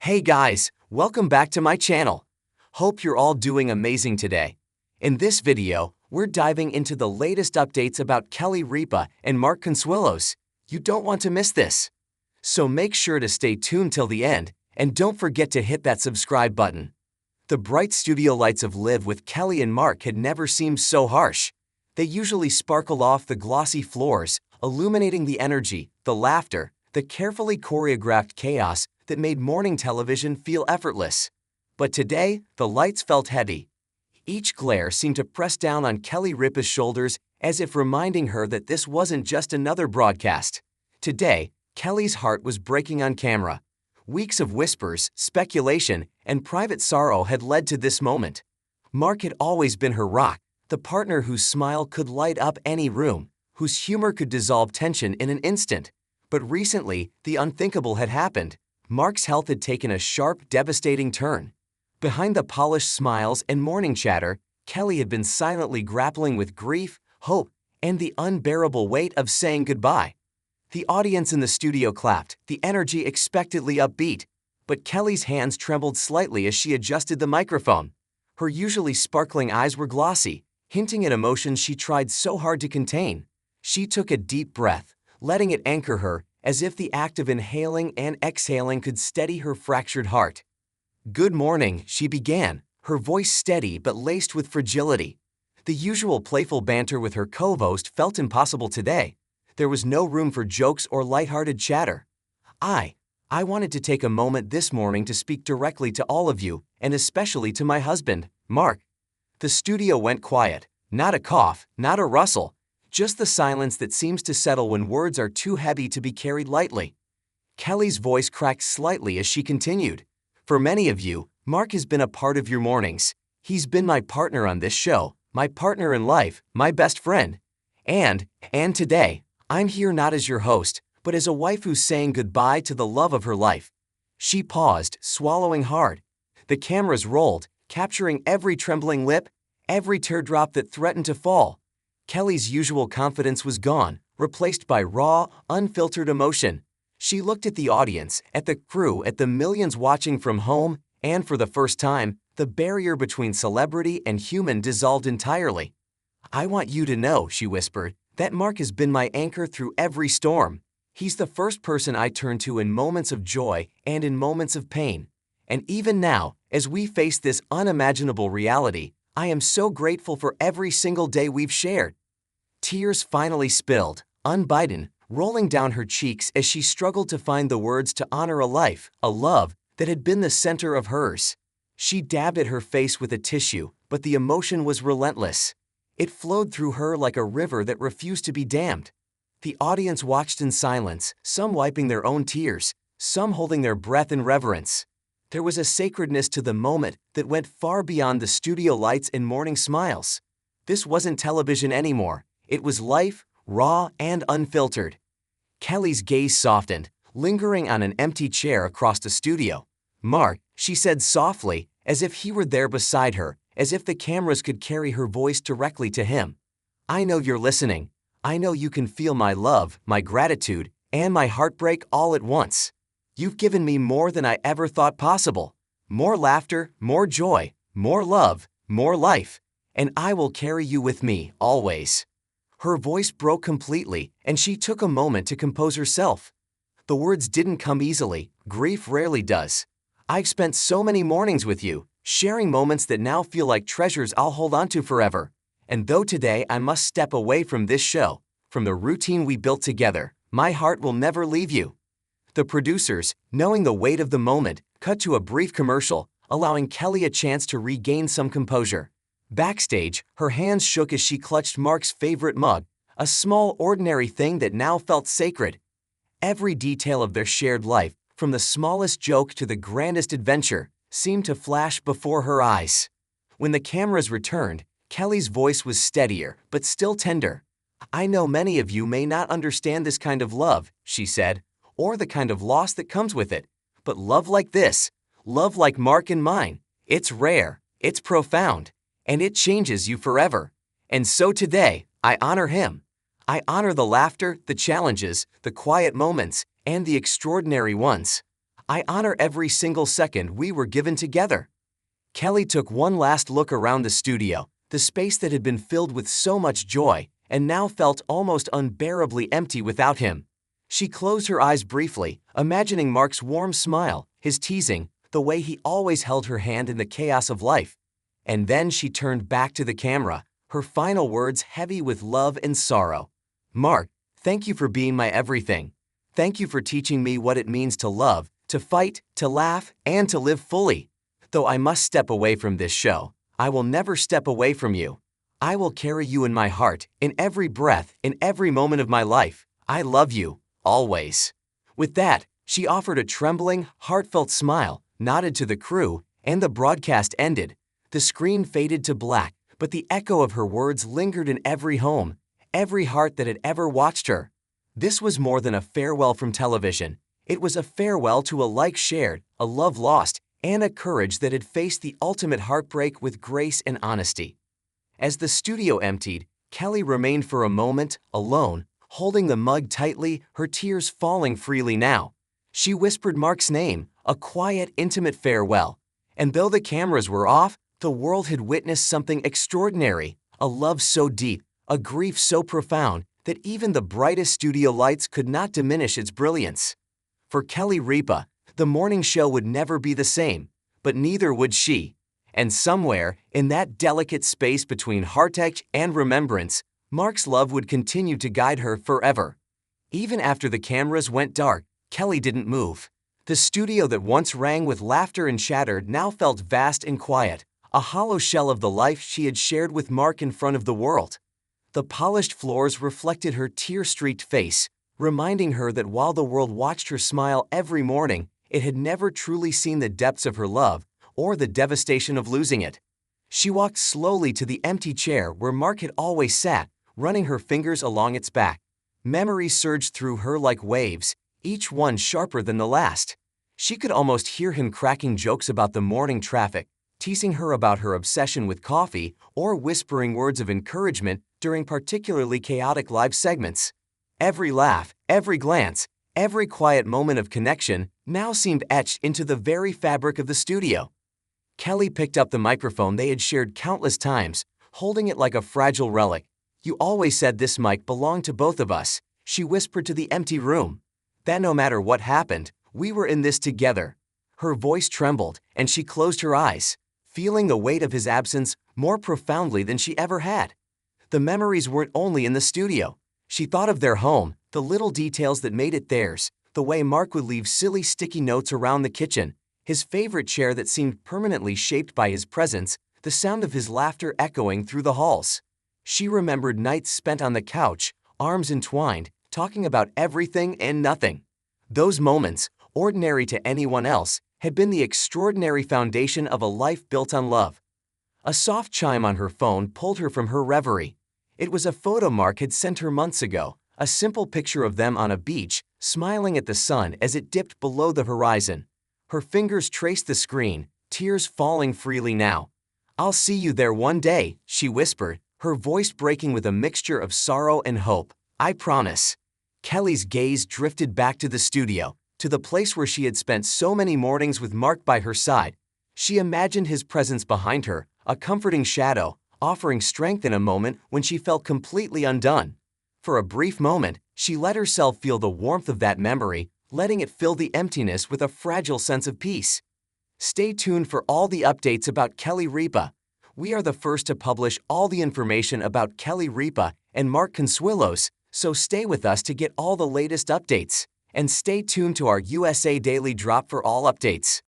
Hey guys, welcome back to my channel. Hope you're all doing amazing today. In this video, we're diving into the latest updates about Kelly Ripa and Mark Consuelos. You don't want to miss this. So make sure to stay tuned till the end, and don't forget to hit that subscribe button. The bright studio lights of Live with Kelly and Mark had never seemed so harsh. They usually sparkle off the glossy floors, illuminating the energy, the laughter, the carefully choreographed chaos that made morning television feel effortless. But today, the lights felt heavy. Each glare seemed to press down on Kelly Ripa's shoulders as if reminding her that this wasn't just another broadcast. Today, Kelly's heart was breaking on camera. Weeks of whispers, speculation, and private sorrow had led to this moment. Mark had always been her rock, the partner whose smile could light up any room, whose humor could dissolve tension in an instant. But recently, the unthinkable had happened. Mark's health had taken a sharp, devastating turn. Behind the polished smiles and morning chatter, Kelly had been silently grappling with grief, hope, and the unbearable weight of saying goodbye. The audience in the studio clapped, the energy expectantly upbeat. But Kelly's hands trembled slightly as she adjusted the microphone. Her usually sparkling eyes were glossy, hinting at emotions she tried so hard to contain. She took a deep breath, letting it anchor her, as if the act of inhaling and exhaling could steady her fractured heart. "Good morning," she began, her voice steady but laced with fragility. The usual playful banter with her co-host felt impossible today. There was no room for jokes or lighthearted chatter. I wanted to take a moment this morning to speak directly to all of you, and especially to my husband, Mark. The studio went quiet. Not a cough, not a rustle. Just the silence that seems to settle when words are too heavy to be carried lightly. Kelly's voice cracked slightly as she continued. "For many of you, Mark has been a part of your mornings. He's been my partner on this show, my partner in life, my best friend. And today, I'm here not as your host, but as a wife who's saying goodbye to the love of her life." She paused, swallowing hard. The cameras rolled, capturing every trembling lip, every teardrop that threatened to fall. Kelly's usual confidence was gone, replaced by raw, unfiltered emotion. She looked at the audience, at the crew, at the millions watching from home, and for the first time, the barrier between celebrity and human dissolved entirely. "I want you to know," she whispered, "that Mark has been my anchor through every storm. He's the first person I turn to in moments of joy and in moments of pain. And even now, as we face this unimaginable reality, I am so grateful for every single day we've shared." Tears finally spilled, unbidden, rolling down her cheeks as she struggled to find the words to honor a life, a love, that had been the center of hers. She dabbed at her face with a tissue, but the emotion was relentless. It flowed through her like a river that refused to be dammed. The audience watched in silence, some wiping their own tears, some holding their breath in reverence. There was a sacredness to the moment that went far beyond the studio lights and morning smiles. This wasn't television anymore. It was life, raw and unfiltered. Kelly's gaze softened, lingering on an empty chair across the studio. "Mark," she said softly, as if he were there beside her, as if the cameras could carry her voice directly to him. "I know you're listening. I know you can feel my love, my gratitude, and my heartbreak all at once. You've given me more than I ever thought possible. More laughter, more joy, more love, more life. And I will carry you with me, always." Her voice broke completely, and she took a moment to compose herself. The words didn't come easily. Grief rarely does. "I've spent so many mornings with you, sharing moments that now feel like treasures I'll hold onto forever. And though today I must step away from this show, from the routine we built together, my heart will never leave you." The producers, knowing the weight of the moment, cut to a brief commercial, allowing Kelly a chance to regain some composure. Backstage, her hands shook as she clutched Mark's favorite mug, a small, ordinary thing that now felt sacred. Every detail of their shared life, from the smallest joke to the grandest adventure, seemed to flash before her eyes. When the cameras returned, Kelly's voice was steadier, but still tender. "I know many of you may not understand this kind of love," she said, "or the kind of loss that comes with it. But love like this, love like Mark and mine, it's rare, it's profound, and it changes you forever. And so today, I honor him. I honor the laughter, the challenges, the quiet moments, and the extraordinary ones. I honor every single second we were given together." Kelly took one last look around the studio, the space that had been filled with so much joy, and now felt almost unbearably empty without him. She closed her eyes briefly, imagining Mark's warm smile, his teasing, the way he always held her hand in the chaos of life. And then she turned back to the camera, her final words heavy with love and sorrow. "Mark, thank you for being my everything. Thank you for teaching me what it means to love, to fight, to laugh, and to live fully. Though I must step away from this show, I will never step away from you. I will carry you in my heart, in every breath, in every moment of my life. I love you, always." With that, she offered a trembling, heartfelt smile, nodded to the crew, and the broadcast ended. The screen faded to black, but the echo of her words lingered in every home, every heart that had ever watched her. This was more than a farewell from television. It was a farewell to a life shared, a love lost, and a courage that had faced the ultimate heartbreak with grace and honesty. As the studio emptied, Kelly remained for a moment, alone, holding the mug tightly, her tears falling freely now. She whispered Mark's name, a quiet, intimate farewell. And though the cameras were off, the world had witnessed something extraordinary, a love so deep, a grief so profound, that even the brightest studio lights could not diminish its brilliance. For Kelly Ripa, the morning show would never be the same, but neither would she. And somewhere, in that delicate space between heartache and remembrance, Mark's love would continue to guide her forever. Even after the cameras went dark, Kelly didn't move. The studio that once rang with laughter and chatter now felt vast and quiet, a hollow shell of the life she had shared with Mark in front of the world. The polished floors reflected her tear-streaked face, reminding her that while the world watched her smile every morning, it had never truly seen the depths of her love or the devastation of losing it. She walked slowly to the empty chair where Mark had always sat, running her fingers along its back. Memories surged through her like waves, each one sharper than the last. She could almost hear him cracking jokes about the morning traffic, teasing her about her obsession with coffee, or whispering words of encouragement during particularly chaotic live segments. Every laugh, every glance, every quiet moment of connection now seemed etched into the very fabric of the studio. Kelly picked up the microphone they had shared countless times, holding it like a fragile relic. "You always said this mic belonged to both of us," she whispered to the empty room. "That no matter what happened, we were in this together." Her voice trembled, and she closed her eyes, feeling the weight of his absence more profoundly than she ever had. The memories weren't only in the studio. She thought of their home, the little details that made it theirs, the way Mark would leave silly sticky notes around the kitchen, his favorite chair that seemed permanently shaped by his presence, the sound of his laughter echoing through the halls. She remembered nights spent on the couch, arms entwined, talking about everything and nothing. Those moments, ordinary to anyone else, had been the extraordinary foundation of a life built on love. A soft chime on her phone pulled her from her reverie. It was a photo Mark had sent her months ago, a simple picture of them on a beach, smiling at the sun as it dipped below the horizon. Her fingers traced the screen, tears falling freely now. "I'll see you there one day," she whispered, her voice breaking with a mixture of sorrow and hope. "I promise." Kelly's gaze drifted back to the studio, to the place where she had spent so many mornings with Mark by her side. She imagined his presence behind her, a comforting shadow, offering strength in a moment when she felt completely undone. For a brief moment, she let herself feel the warmth of that memory, letting it fill the emptiness with a fragile sense of peace. Stay tuned for all the updates about Kelly Ripa. We are the first to publish all the information about Kelly Ripa and Mark Consuelos, so stay with us to get all the latest updates. And stay tuned to our USA Daily Drop for all updates.